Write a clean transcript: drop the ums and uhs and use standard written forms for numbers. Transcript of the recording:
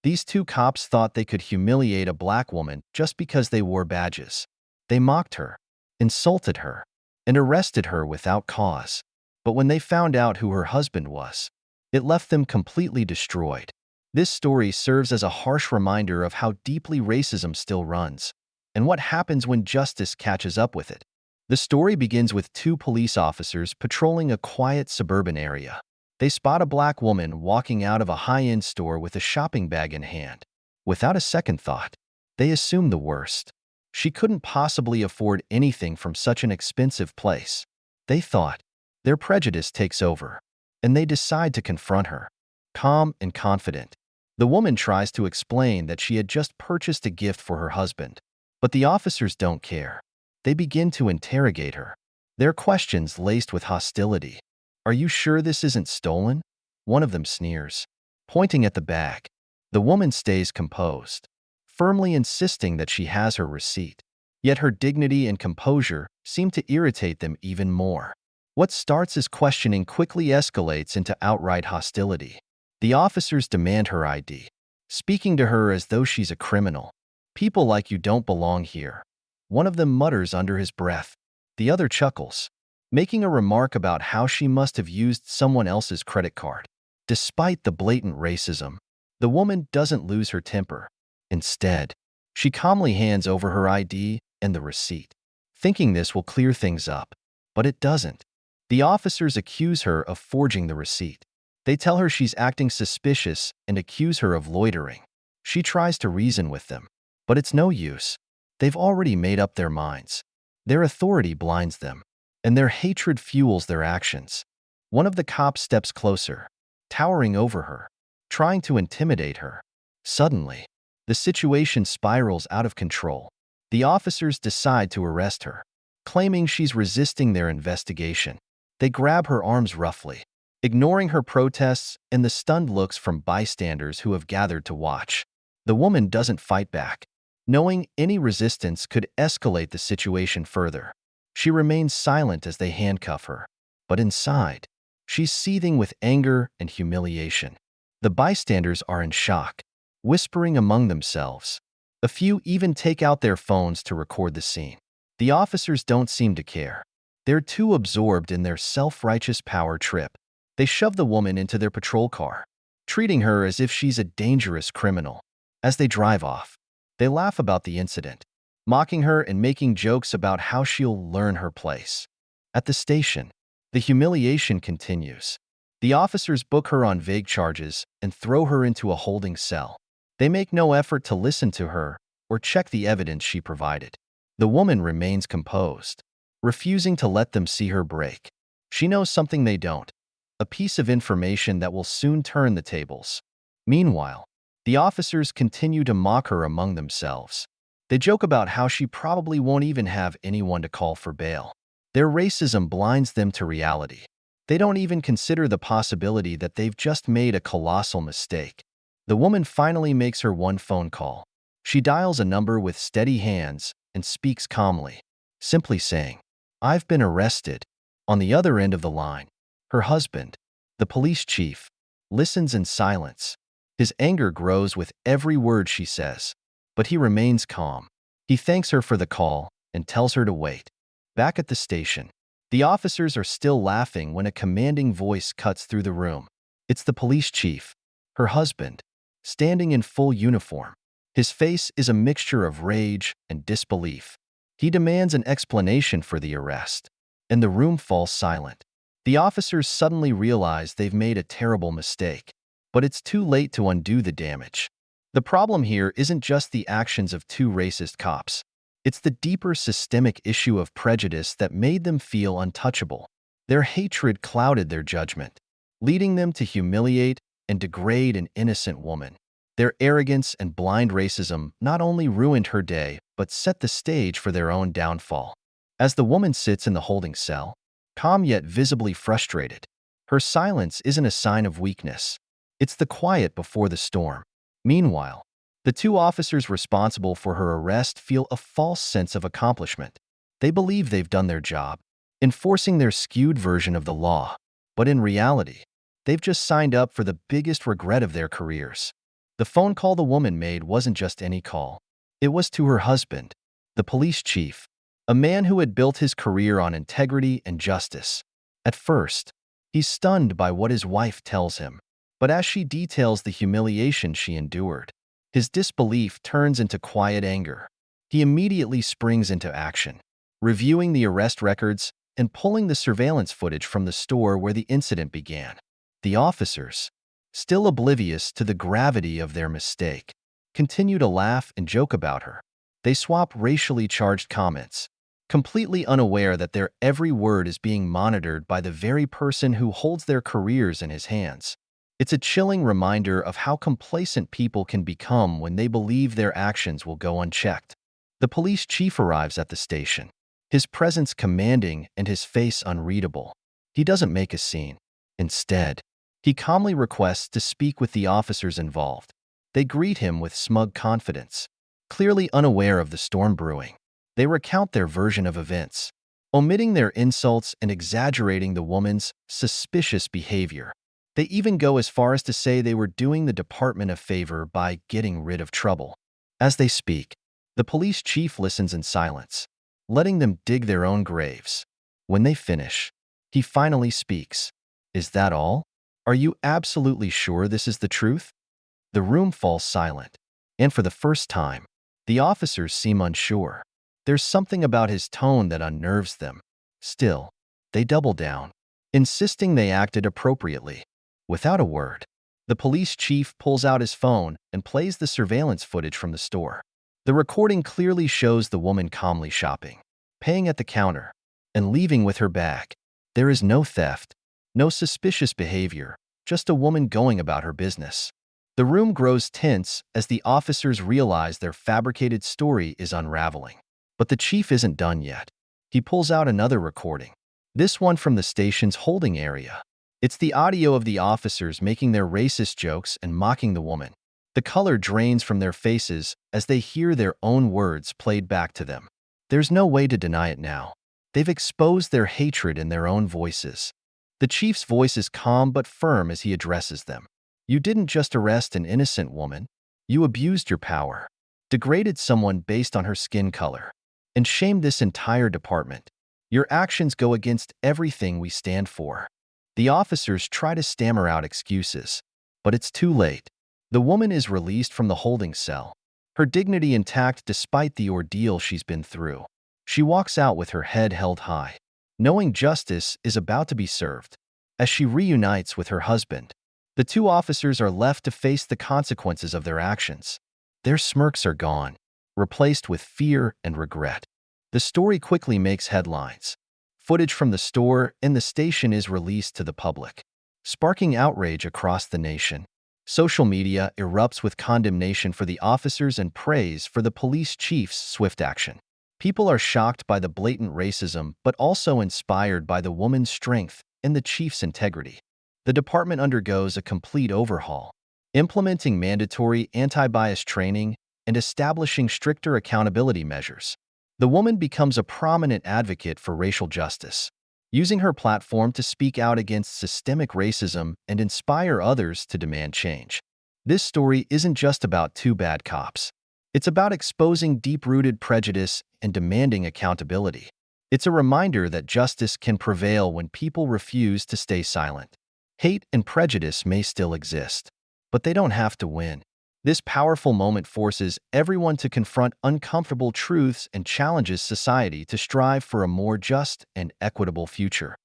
These two cops thought they could humiliate a black woman just because they wore badges. They mocked her, insulted her, and arrested her without cause. But when they found out who her husband was, it left them completely destroyed. This story serves as a harsh reminder of how deeply racism still runs, and what happens when justice catches up with it. The story begins with two police officers patrolling a quiet suburban area. They spot a black woman walking out of a high-end store with a shopping bag in hand. Without a second thought, they assume the worst. She couldn't possibly afford anything from such an expensive place. They thought. Their prejudice takes over, and they decide to confront her. Calm and confident, the woman tries to explain that she had just purchased a gift for her husband. But the officers don't care. They begin to interrogate her, their questions laced with hostility. "Are you sure this isn't stolen?" one of them sneers, pointing at the bag. The woman stays composed, firmly insisting that she has her receipt. Yet her dignity and composure seem to irritate them even more. What starts as questioning quickly escalates into outright hostility. The officers demand her ID, speaking to her as though she's a criminal. "People like you don't belong here," one of them mutters under his breath. The other chuckles, making a remark about how she must have used someone else's credit card. Despite the blatant racism, the woman doesn't lose her temper. Instead, she calmly hands over her ID and the receipt, thinking this will clear things up. But it doesn't. The officers accuse her of forging the receipt. They tell her she's acting suspicious and accuse her of loitering. She tries to reason with them, but it's no use. They've already made up their minds. Their authority blinds them, and their hatred fuels their actions. One of the cops steps closer, towering over her, trying to intimidate her. Suddenly, the situation spirals out of control. The officers decide to arrest her, claiming she's resisting their investigation. They grab her arms roughly, ignoring her protests and the stunned looks from bystanders who have gathered to watch. The woman doesn't fight back, knowing any resistance could escalate the situation further. She remains silent as they handcuff her, but inside, she's seething with anger and humiliation. The bystanders are in shock, whispering among themselves. A few even take out their phones to record the scene. The officers don't seem to care. They're too absorbed in their self-righteous power trip. They shove the woman into their patrol car, treating her as if she's a dangerous criminal. As they drive off, they laugh about the incident, mocking her and making jokes about how she'll learn her place. At the station, the humiliation continues. The officers book her on vague charges and throw her into a holding cell. They make no effort to listen to her or check the evidence she provided. The woman remains composed, refusing to let them see her break. She knows something they don't, a piece of information that will soon turn the tables. Meanwhile, the officers continue to mock her among themselves. They joke about how she probably won't even have anyone to call for bail. Their racism blinds them to reality. They don't even consider the possibility that they've just made a colossal mistake. The woman finally makes her one phone call. She dials a number with steady hands and speaks calmly, simply saying, "I've been arrested." On the other end of the line, her husband, the police chief, listens in silence. His anger grows with every word she says, but he remains calm. He thanks her for the call and tells her to wait. Back at the station, the officers are still laughing when a commanding voice cuts through the room. It's the police chief, her husband, standing in full uniform. His face is a mixture of rage and disbelief. He demands an explanation for the arrest, and the room falls silent. The officers suddenly realize they've made a terrible mistake, but it's too late to undo the damage. The problem here isn't just the actions of two racist cops. It's the deeper systemic issue of prejudice that made them feel untouchable. Their hatred clouded their judgment, leading them to humiliate and degrade an innocent woman. Their arrogance and blind racism not only ruined her day, but set the stage for their own downfall. As the woman sits in the holding cell, calm yet visibly frustrated, her silence isn't a sign of weakness. It's the quiet before the storm. Meanwhile, the two officers responsible for her arrest feel a false sense of accomplishment. They believe they've done their job, enforcing their skewed version of the law. But in reality, they've just signed up for the biggest regret of their careers. The phone call the woman made wasn't just any call. It was to her husband, the police chief, a man who had built his career on integrity and justice. At first, he's stunned by what his wife tells him, but as she details the humiliation she endured, his disbelief turns into quiet anger. He immediately springs into action, reviewing the arrest records and pulling the surveillance footage from the store where the incident began. The officers, still oblivious to the gravity of their mistake, continue to laugh and joke about her. They swap racially charged comments, completely unaware that their every word is being monitored by the very person who holds their careers in his hands. It's a chilling reminder of how complacent people can become when they believe their actions will go unchecked. The police chief arrives at the station, his presence commanding and his face unreadable. He doesn't make a scene. Instead, he calmly requests to speak with the officers involved. They greet him with smug confidence, clearly unaware of the storm brewing. They recount their version of events, omitting their insults and exaggerating the woman's suspicious behavior. They even go as far as to say they were doing the department a favor by getting rid of trouble. As they speak, the police chief listens in silence, letting them dig their own graves. When they finish, he finally speaks. "Is that all? Are you absolutely sure this is the truth?" The room falls silent, and for the first time, the officers seem unsure. There's something about his tone that unnerves them. Still, they double down, insisting they acted appropriately. Without a word, the police chief pulls out his phone and plays the surveillance footage from the store. The recording clearly shows the woman calmly shopping, paying at the counter, and leaving with her bag. There is no theft, no suspicious behavior, just a woman going about her business. The room grows tense as the officers realize their fabricated story is unraveling. But the chief isn't done yet. He pulls out another recording, this one from the station's holding area. It's the audio of the officers making their racist jokes and mocking the woman. The color drains from their faces as they hear their own words played back to them. There's no way to deny it now. They've exposed their hatred in their own voices. The chief's voice is calm but firm as he addresses them. "You didn't just arrest an innocent woman. You abused your power, degraded someone based on her skin color, and shamed this entire department. Your actions go against everything we stand for." The officers try to stammer out excuses, but it's too late. The woman is released from the holding cell, her dignity intact despite the ordeal she's been through. She walks out with her head held high, knowing justice is about to be served. As she reunites with her husband, the two officers are left to face the consequences of their actions. Their smirks are gone, replaced with fear and regret. The story quickly makes headlines. Footage from the store and the station is released to the public, sparking outrage across the nation. Social media erupts with condemnation for the officers and praise for the police chief's swift action. People are shocked by the blatant racism but also inspired by the woman's strength and the chief's integrity. The department undergoes a complete overhaul, implementing mandatory anti-bias training and establishing stricter accountability measures. The woman becomes a prominent advocate for racial justice, using her platform to speak out against systemic racism and inspire others to demand change. This story isn't just about two bad cops. It's about exposing deep-rooted prejudice and demanding accountability. It's a reminder that justice can prevail when people refuse to stay silent. Hate and prejudice may still exist, but they don't have to win. This powerful moment forces everyone to confront uncomfortable truths and challenges society to strive for a more just and equitable future.